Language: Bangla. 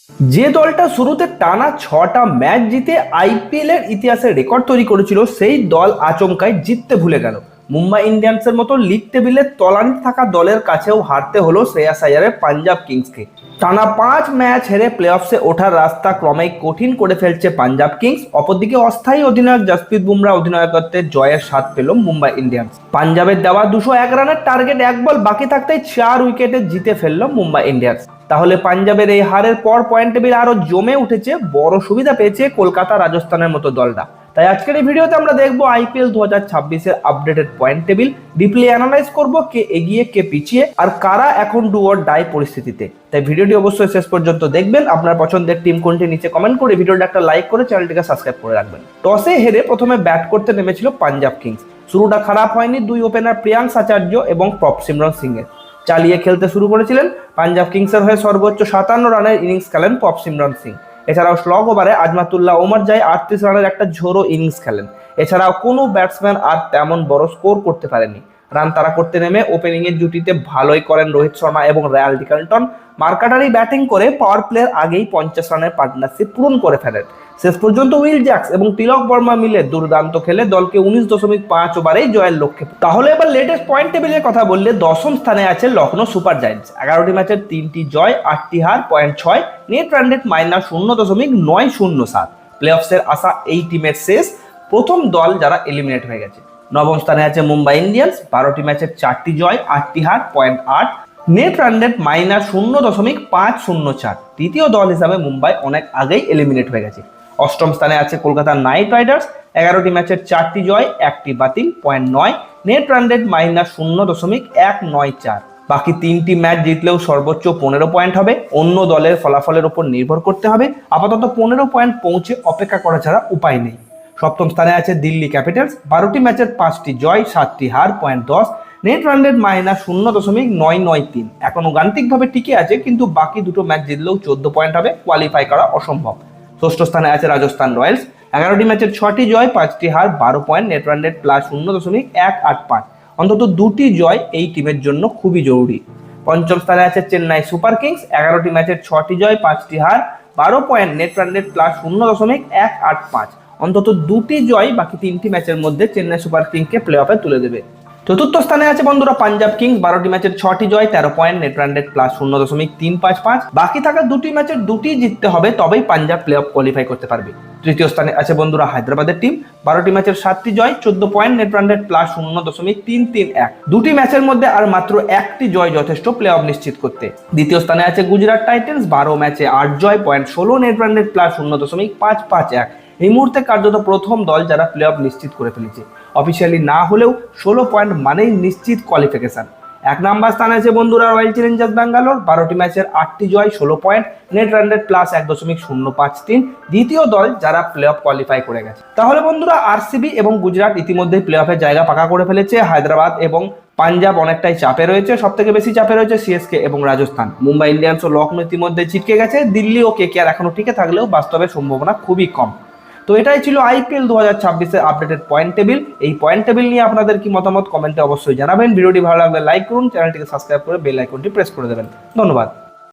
যে দলটা শুরুতে টানা 6টা ম্যাচ জিতে আইপিএল এর ইতিহাসে রেকর্ড তৈরি করেছিল সেই দল আচমকাই জিততে ভুলে গেল। মুম্বাই ইন্ডিয়ান্সের মতো লিগ টেবিলের তলানিতে থাকা দলের কাছেও হারতে হলো শ্রেয়াস আইয়ারের পাঞ্জাব কিংসকে। টানা 5 ম্যাচ হেরে প্লে অফসে ওঠার রাস্তা ক্রমেই কঠিন করে ফেলছে পাঞ্জাব কিংস। অপরদিকে অস্থায়ী অধিনায়ক জসপ্রীত বুমরা অধিনায়কত্বের জয়ের স্বাদ পেল মুম্বাই ইন্ডিয়ান্স। পাঞ্জাবের দেওয়া 201 রানের টার্গেট 1 বল বাকি থাকতেই 4 উইকেটে জিতে ফেলল মুম্বাই ইন্ডিয়ান্স। তাহলে পাঞ্জাবের এই হারের পর পয়েন্ট টেবিল আরো জমে উঠেছে, বড় সুবিধা পেয়েছে কলকাতা রাজস্থানের মতো দলটা। তাই আজকের এই ভিডিওতে আমরা দেখবো আইপিএল 2026-এর updated point table, deeply analyse করব কে এগিয়ে কে পিছিয়ে আর কারা এখন ডু অর ডাই পরিস্থিতিতে। তাই ভিডিওটি অবশ্যই শেষ পর্যন্ত দেখবেন। আপনার পছন্দের টিম কোনটি নিচে কমেন্ট করে ভিডিওটা একটা লাইক করে চ্যানেলটিকে সাবস্ক্রাইব করে রাখবেন। টসে হেরে প্রথমে ব্যাট করতে নেমেছিল পাঞ্জাব কিংস। শুরুটা খারাপ হয়নি, দুই ওপেনার প্রিয়াঙ্ক আচার্য এবং প্রভসিমরন সিং এর চালিয়ে খেলতে শুরু করেছিলেন। পাঞ্জাব কিংসের হয়ে সর্বোচ্চ 57 রানের ইনিংস খেলেন প্রভসিমরন সিং। এছাড়াও স্লগ ওভারে আজমাতুল্লাহ ওমর জাই 38 রানের একটা ঝোড়ো ইনিংস খেলেন। এছাড়াও কোনো ব্যাটসম্যান আর তেমন বড় স্কোর করতে পারেনি। রান তারা করতে নেমে ওপেনিং এর জুটিতে ভালোই করেন রোহিত শর্মা এবং রিয়াল ডিকাল্টন। মার্কাটারি ব্যাটিং করে পাওয়ার প্লের আগেই 50 রানের পার্টনারশিপ পূরণ করে ফেলেন। শেষ পর্যন্ত উইল জ্যাক্স এবং তিলক বর্মা মিলে দুর্দান্ত খেলে দলকে 19.5 ওভারেই জয়ের লক্ষ্যে। তাহলে এবার লেটেস্ট পয়েন্ট টেবিলের কথা বললে দশম স্থানে আছে লখনৌ সুপার জায়ান্টস। 11টি ম্যাচের 3টি জয়, 8টি হার, 0.6, নেট রান রেট -0.907। প্লে অফসের আসা এই টিমের শেষ প্রথম দল যারা এলিমিনেট হয়ে গেছে। নবম স্থানে আছে মুম্বাই ইন্ডিয়ান্স। 12টি ম্যাচের 4টি জয়, 8টি হার, 0.8, নেট রান রেট -0.504। তৃতীয় দল হিসাবে মুম্বাই অনেক আগেই এলিমিনেট হয়ে গেছে। অষ্টম স্থানে আছে কলকাতা নাইট রাইডার্স। 11টি ম্যাচের 4টি জয়, 1টি বাতিল, 0.9, নেট রান রেট -0.194। বাকি 3টি ম্যাচ জিতলেও সর্বোচ্চ 15 পয়েন্ট হবে। অন্য দলের ফলাফলের উপর নির্ভর করতে হবে। আপাতত 15 পয়েন্ট পৌঁছে অপেক্ষা করা ছাড়া উপায় নেই। সপ্তম স্থানে আছে দিল্লি ক্যাপিটালস। 12টি ম্যাচের 5টি জয়, 7টি হার, 0.10, নেট রান রেট -0.993। এখনো গাণিতিকভাবে টিকে আছে, কিন্তু বাকি দুটো ম্যাচ জিতলেও 14 পয়েন্ট হবে, কোয়ালিফাই করা অসম্ভব। ষষ্ঠ স্থানে আছে রাজস্থান রয়্যালস। 11টি ম্যাচের 6টি জয়, 5টি হার, 12 পয়েন্ট, নেট রান রেট +0.185। অন্তত 2টি জয় এই টিমের জন্য খুবই জরুরি। পঞ্চম স্থানে আছে চেন্নাই সুপার কিংস। 11টি ম্যাচের 6টি জয়, 5টি হার, 12 পয়েন্ট, নেট রান রেট +0.185। অন্তত 2টি জয় বাকি 3টি ম্যাচের মধ্যে চেন্নাই সুপার কিংসকে প্লে অফে তুলে দেবে। চতুর্থ স্থানে আছে বন্ধুরা পাঞ্জাব কিংস। 12টি ম্যাচের 6টি জয়, 13 পয়েন্ট, নেট রান রেট +0.355। বাকি থাকা 2টি ম্যাচের 2টি জিততে হবে, তবেই পাঞ্জাব প্লে অফ কোয়ালিফাই করতে পারবে। তৃতীয় স্থানে আছে বন্ধুরা হায়দ্রাবাদের টিম। 12টি ম্যাচের 7টি জয়, 14 পয়েন্ট, নেট রান রেট +0.331। 2টি ম্যাচের মধ্যে আর মাত্র 1টি জয় যথেষ্ট প্লে অফ নিশ্চিত করতে। দ্বিতীয় স্থানে আছে গুজরাট টাইটেন্স। 12 ম্যাচে 8 জয়, 0.16, নেট রান রেট +0.551। এই মুহূর্তে কার্যত প্রথম দল যারা প্লে অফ নিশ্চিত করে ফেলেছে। অফিসিয়ালি না হলেও 16 পয়েন্ট মানেই নিশ্চিত কোয়ালিফিকেশন। 1 নাম্বার স্থানে আছে বন্ধুরা রয়্যাল চ্যালেঞ্জার্স ব্যাঙ্গালোর। 12টি ম্যাচের 8টি জয়, 16 পয়েন্ট, নেট রান রেট +1.053। দ্বিতীয় দল যারা প্লে অফ কোয়ালিফাই করে গেছে। তাহলে বন্ধুরা আরসিবি এবং গুজরাট ইতিমধ্যেই প্লে অফের জায়গা পাকা করে ফেলেছে। হায়দ্রাবাদ এবং পাঞ্জাব অনেকটাই চাপে রয়েছে। সব থেকে বেশি চাপে রয়েছে সিএসকে এবং রাজস্থান। মুম্বাই ইন্ডিয়ান্স ও লখনৌ ইতিমধ্যে ছিটকে গেছে। দিল্লি ও কেকেআর এখনো টিকে থাকলেও বাস্তবে সম্ভাবনা খুবই কম। তো এটাই ছিল আইপিএল 2026-এর আপডেটেড পয়েন্ট টেবিল। এই পয়েন্ট টেবিল নিয়ে আপনাদের কি মতামত কমেন্টে অবশ্যই জানাবেন। ভিডিওটি ভালো লাগলে লাইক করুন, চ্যানেলটিকে সাবস্ক্রাইব করে বেল আইকনটি প্রেস করে দেবেন। ধন্যবাদ।